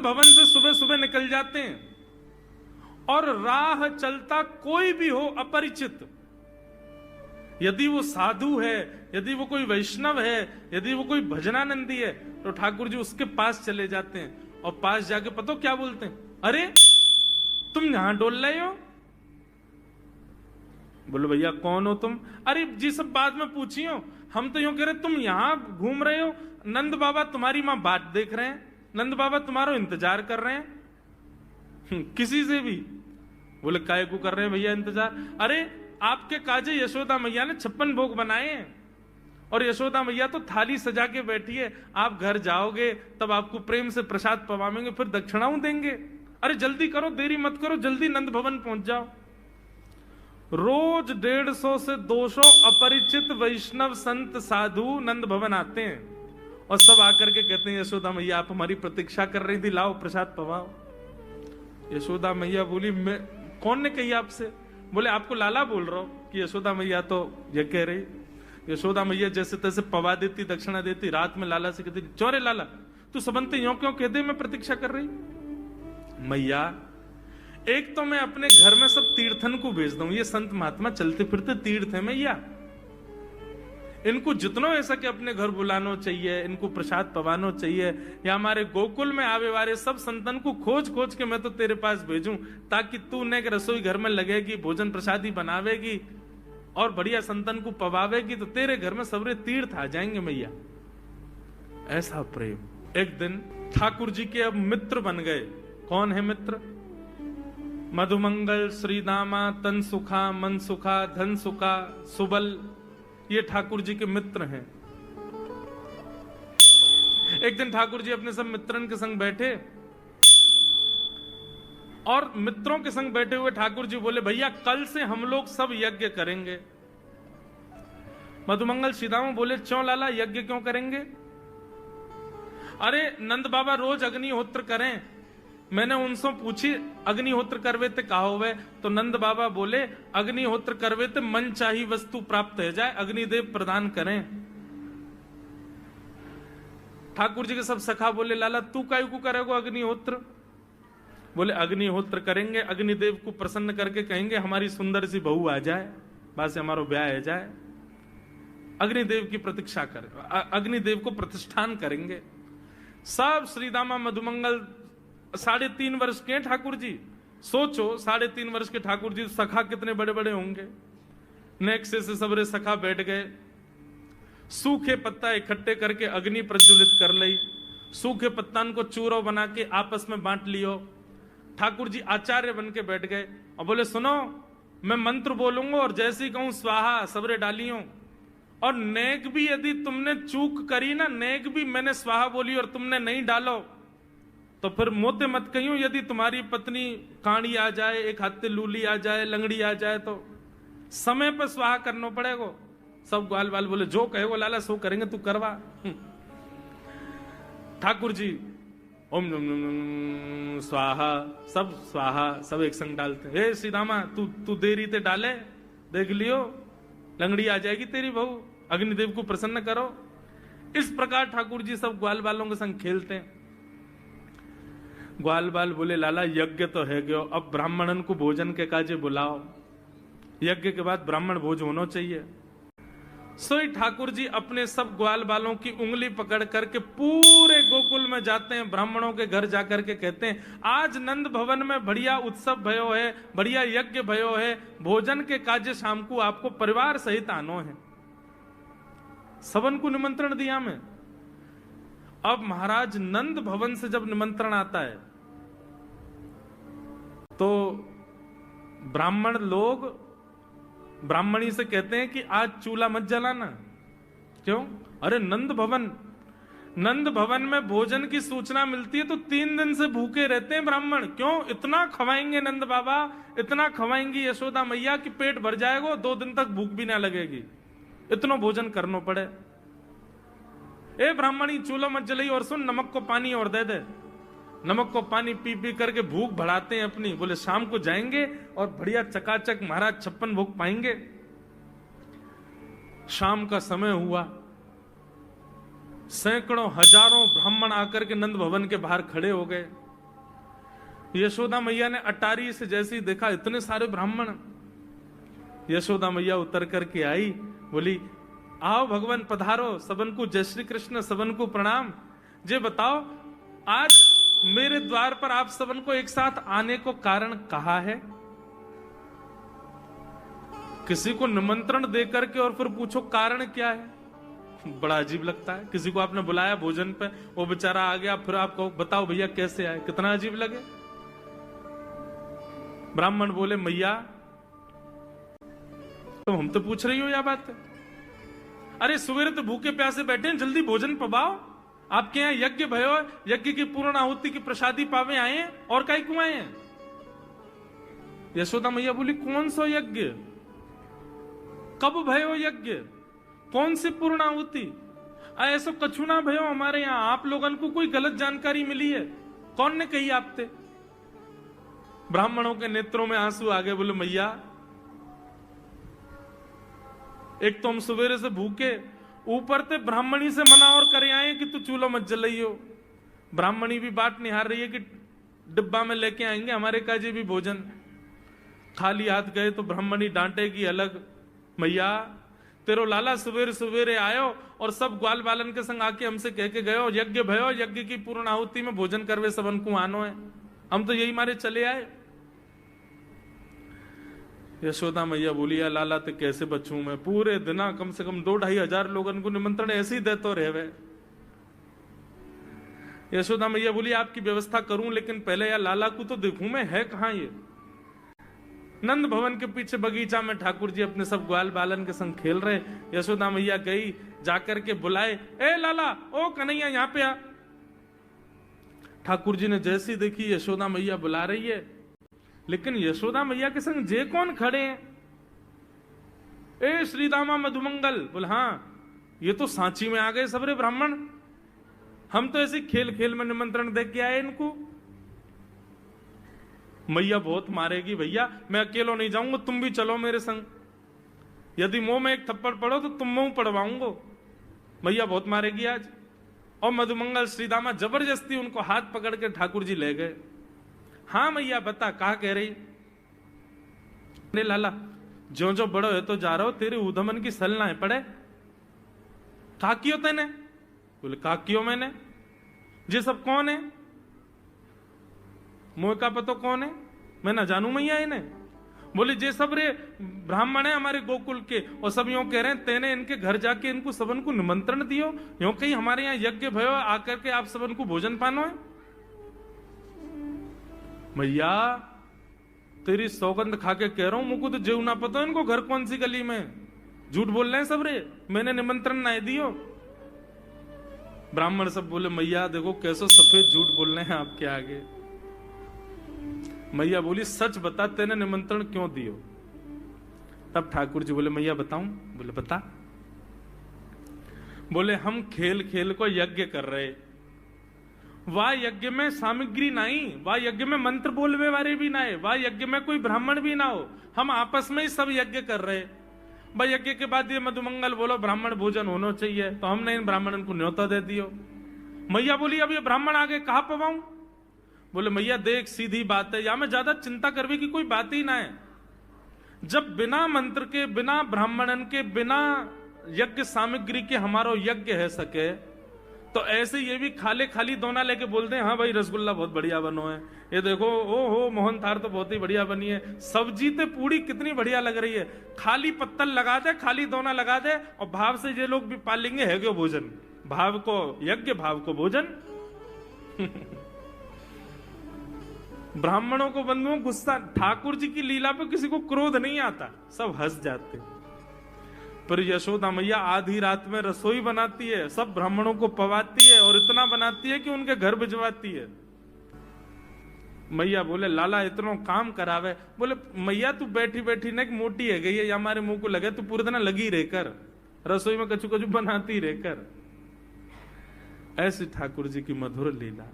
भवन से सुबह सुबह निकल जाते हैं और राह चलता कोई भी हो अपरिचित, यदि वो साधु है, यदि वो कोई वैष्णव है, यदि वो कोई भजनानंदी है, तो ठाकुर जी उसके पास चले जाते हैं और पास जाके पता क्या बोलते हैं, अरे तुम यहां डोल रहे हो? बोलो भैया कौन हो तुम? अरे जी सब बाद में पूछियो, हम तो यूं कह रहे तुम यहां घूम रहे हो, नंद बाबा तुम्हारी मां बात देख रहे हैं, नंद बाबा तुम्हारा इंतजार कर रहे हैं। किसी से भी? बोले काय को कर रहे हैं भैया इंतजार? अरे आपके काजे यशोदा मैया ने 56 भोग बनाए हैं और यशोदा मैया तो थाली सजा के बैठी है, आप घर जाओगे तब आपको प्रेम से प्रसाद पवाएंगे, फिर दक्षिणाओं देंगे। अरे जल्दी करो, देरी मत करो, जल्दी नंद भवन पहुंच जाओ। रोज 150 से 200 अपरिचित वैष्णव संत साधु नंद भवन आते हैं और सब आकर के कहते हैं यशोदा मैया आप हमारी प्रतीक्षा कर रही थी, लाओ प्रसाद पवाओ। यशोदा मैया बोली मैं, कौन ने कही आपसे? बोले आपको लाला बोल रहा हूं कि यशोदा मैया तो ये कह रही। यशोदा मैया जैसे तैसे पवा देती, दक्षिणा देती, रात में लाला से कहती चौरे लाला तू सबंते यों क्यों कह दे मैं प्रतीक्षा कर रही? मैया एक तो मैं अपने घर में सब तीर्थन को भेज दूं, ये संत महात्मा चलते फिरते तीर्थ है मैया, इनको जितना हो सके अपने घर बुलाना चाहिए, इनको प्रसाद पवानो चाहिए, या हमारे गोकुल में आवे वाले सब संतन को खोज खोज के मैं तो तेरे पास भेजूं ताकि तू ने रसोई घर में लगेगी, भोजन प्रसादी बनावेगी और बढ़िया संतन को पवावेगी तो तेरे घर में सबरे तीर्थ आ जाएंगे मैया। ऐसा प्रेम। एक दिन ठाकुर जी के अब मित्र बन गए। कौन है मित्र? मधुमंगल, श्रीदामा, तन सुखा, मन सुखा, धन सुखा, सुबल, ये ठाकुर जी के मित्र हैं। एक दिन ठाकुर जी अपने सब मित्रन के संग बैठे और मित्रों के संग बैठे हुए ठाकुर जी बोले भैया कल से हम लोग सब यज्ञ करेंगे। मधुमंगल श्रीदामा बोले क्यों लाला यज्ञ क्यों करेंगे? अरे नंद बाबा रोज अग्निहोत्र करें, मैंने उनसे पूछी अग्निहोत्र करवे ते कहा होवे, तो नंद बाबा बोले अग्निहोत्र करवे ते मन चाही वस्तु प्राप्त हो जाए, अग्निदेव प्रदान करें। ठाकुर जी के सब सखा बोले लाला तू काहे को करेगो अग्निहोत्र? बोले अग्निहोत्र करेंगे, अग्निदेव को प्रसन्न करके कहेंगे हमारी सुंदर सी बहू आ जाए, बस हमारा ब्याह हो जाए। अग्निदेव की प्रतीक्षा कर, अग्निदेव को प्रतिष्ठान करेंगे। सब श्रीदामा मधुमंगल 3.5 वर्ष के ठाकुर जी, सोचो 3.5 वर्ष के ठाकुर जी, सखा कितने बड़े बड़े होंगे। नेक्से से सबरे सखा बैठ गए, सूखे पत्ता इकट्ठे करके अग्नि प्रज्वलित कर ली, सूखे पत्तान को चूरो बना के आपस में बांट लियो। ठाकुर जी आचार्य बन के बैठ गए और बोले सुनो मैं मंत्र बोलूंगा और जैसे ही कहूं स्वाहा सबरे डालियों, और नेक भी यदि तुमने चूक करी ना, नेक भी मैंने स्वाहा बोली और तुमने नहीं डालो तो फिर मोते मत कहियो, यदि तुम्हारी पत्नी काणी आ जाए, एक हाथे लूली आ जाए, लंगड़ी आ जाए तो समय पर स्वाहा करना पड़ेगा। सब ग्वाल बाल बोले जो कहेगो लाला सो करेंगे, तू करवा। ठाकुर जी ओम नम नम स्वाहा, सब स्वाहा सब एक संग डालते। हे श्रीदामा तू देरी ते डाले, देख लियो लंगड़ी आ जाएगी तेरी बहू, अग्निदेव को प्रसन्न करो। इस प्रकार ठाकुर जी सब ग्वाल बालों के संग खेलते हैं। ग्वाल बाल बोले लाला यज्ञ तो है गयो, अब ब्राह्मणन को भोजन के काजे बुलाओ, यज्ञ के बाद ब्राह्मण भोज होना चाहिए। सोई ठाकुर जी अपने सब ग्वाल बालों की उंगली पकड़ करके पूरे गोकुल में जाते हैं, ब्राह्मणों के घर जाकर के कहते हैं आज नंद भवन में बढ़िया उत्सव भयो है, बढ़िया यज्ञ भयो है, भोजन के काजे शाम को आपको परिवार सहित आनो है। सबन को निमंत्रण दिया मैं। अब महाराज नंद भवन से जब निमंत्रण आता है तो ब्राह्मण लोग ब्राह्मणी से कहते हैं कि आज चूल्हा मत जलाना। क्यों? अरे नंद भवन में भोजन की सूचना मिलती है तो 3 दिन से भूखे रहते हैं ब्राह्मण। क्यों? इतना खवाएंगे नंद बाबा, इतना खवाएंगी यशोदा मैया कि पेट भर जाएगा, 2 दिन तक भूख भी ना लगेगी, इतना भोजन करना पड़े। ए ब्राह्मणी चूल्हा मत जलाई, और सुन नमक को पानी और दे दे। नमक को पानी पी पी करके भूख बढ़ाते हैं अपनी। बोले शाम को जाएंगे और बढ़िया चकाचक महाराज 56 भोग पाएंगे। शाम का समय हुआ, सैकड़ों हजारों ब्राह्मण आकर के नंद भवन के बाहर खड़े हो गए। यशोदा मैया ने अटारी से जैसे ही देखा इतने सारे ब्राह्मण, यशोदा मैया उतर करके आई, बोली आओ भगवान पधारो, सबन को जय श्री कृष्ण, सबन को प्रणाम। जे बताओ आज मेरे द्वार पर आप सबन को एक साथ आने को कारण कहा है? किसी को निमंत्रण दे करके और फिर पूछो कारण क्या है, बड़ा अजीब लगता है। किसी को आपने बुलाया भोजन पे, वो बेचारा आ गया, फिर आप कहो बताओ भैया कैसे आए, कितना अजीब लगे। ब्राह्मण बोले मैया तो हम तो पूछ रही हो या बात है, अरे सवेरे तो भूखे प्यासे बैठे हैं, जल्दी भोजन पवाओ, आपके यहाँ यज्ञ भयो, यज्ञ की पूर्ण आहुति की प्रसादी पावे आए हैं, और काई क्यों आए हैं? यशोदा मैया बोली कौन सा यज्ञ, कब भयो यज्ञ, कौन सी पूर्ण आहुति? ऐसा कछु ना भयो हमारे यहाँ, आप लोगन को कोई गलत जानकारी मिली है, कौन ने कही आपते? ब्राह्मणों के नेत्रों में आंसू आ गए, बोले मैया एक तो हम सवेरे से भूखे, ऊपर से ब्राह्मणी से मना और करे आए कि तू चूल्हा मत जलाइयो। ब्राह्मणी भी बात निहार रही है कि डिब्बा में लेके आएंगे हमारे काजे भी भोजन, खाली हाथ गए तो ब्राह्मणी डांटेगी अलग। मैया तेरो लाला सवेरे सवेरे आयो और सब ग्वाल बालन के संग आके हमसे कह के गयो यज्ञ भयो, यज्ञ की पूर्ण आहुति में भोजन करवे सबन को आनो है, हम तो यही मारे चले आए। यशोदा मैया बोली या लाला ते कैसे बचूं मैं, पूरे दिना कम से कम 2-2.5 हजार लोगन को निमंत्रण ऐसे ही देते रहे। यशोदा मैया बोली आपकी व्यवस्था करूं, लेकिन पहले या लाला को तो देखूं मैं, है कहां ये? नंद भवन के पीछे बगीचा में ठाकुर जी अपने सब ग्वाल बालन के संग खेल रहे। यशोदा मैया गई, जाकर के बुलाए, ए लाला, ओ कन्हैया यहाँ पे आ। ठाकुर जी ने जैसी देखी यशोदा मैया बुला रही है, लेकिन यशोदा मैया के संग जे कौन खड़े हैं? ए श्रीदामा मधुमंगल। बोल हाँ, ये तो सांची में आ गए सबरे ब्राह्मण, हम तो ऐसे खेल खेल में निमंत्रण दे के आए इनको। मैया बहुत मारेगी भैया, मैं अकेलो नहीं जाऊंगा, तुम भी चलो मेरे संग, यदि मुंह में एक थप्पड़ पड़ो तो तुम मुंह पड़वाऊंगा, मैया बहुत मारेगी आज। और मधुमंगल श्रीदामा जबरदस्ती उनको हाथ पकड़ के ठाकुर जी ले गए। हाँ मैया बता, कहा कह रही? ने लाला जो जो बड़ो है तो जा रहा हो, तेरे उधमन की सल ना है पड़े। काकियो तेने? बोले काकियो मैंने। ये सब कौन है? मोह का पतो कौन है? मैं ना जानू मैया इन्हें। बोले जे सब रे ब्राह्मण है हमारे गोकुल के, और सब यूं कह रहे हैं तेने इनके घर जाके इनको सबन को निमंत्रण दियो, यूं कहीं हमारे यहाँ यज्ञ भयो, आकर के आप सबन को भोजन पानो है। मैया तेरी सौगंध खा के कह रहा हूं, मुझको तो जेव ना पता इनको घर कौन सी गली में, झूठ बोल रहे हैं सब रे, मैंने निमंत्रण ना दियो। ब्राह्मण सब बोले मैया देखो कैसे सफेद झूठ बोल रहे हैं आपके आगे। मैया बोली सच बता, तेने निमंत्रण क्यों दियो? तब ठाकुर जी बोले मैया बताऊं? बोले बता। बोले हम खेल खेल को यज्ञ कर रहे, वाह यज्ञ में सामग्री नहीं, वाह यज्ञ में मंत्र बोलवे वाले भी ना है, वाह यज्ञ में कोई ब्राह्मण भी ना हो, हम आपस में ही सब यज्ञ कर रहे। भाई यज्ञ के बाद ये मधुमंगल बोलो ब्राह्मण भोजन होना चाहिए, तो हमने इन ब्राह्मणों को न्योता दे दियो। मैया बोली अब ये ब्राह्मण आगे कहां पवाऊं? बोले मैया देख सीधी बात है, या में ज्यादा चिंता करने की कोई बात ही ना है। जब बिना मंत्र के, बिना ब्राह्मणन के, बिना यज्ञ सामग्री के हमारो यज्ञ है सके, तो ऐसे ये भी खाले खाली दोना लेके बोलते हैं हाँ भाई रसगुल्ला बहुत बढ़िया बनो है, ये देखो ओ हो मोहन थार तो बहुत ही बढ़िया बनी है, सब्जी तो पूरी कितनी बढ़िया लग रही है, खाली पत्तल लगा दे, खाली दोना लगा दे, और भाव से ये लोग भी पाल लेंगे है क्यों भोजन, भाव को यज्ञ भाव को भोजन। ब्राह्मणों को बंधुओं गुस्सा, ठाकुर जी की लीला पर किसी को क्रोध नहीं आता, सब हंस जाते। पर यशोदा मैया आधी रात में रसोई बनाती है, सब ब्राह्मणों को पवाती है, और इतना बनाती है कि उनके घर भिजवाती है। मैया बोले लाला इतना काम करावे। बोले मैया तू बैठी बैठी न मोटी है गई है, या हमारे मुंह को लगे, तू पूरे दिन लगी रहकर रसोई में कछु कछु बनाती रहकर। ऐसी ठाकुर जी की मधुर लीला।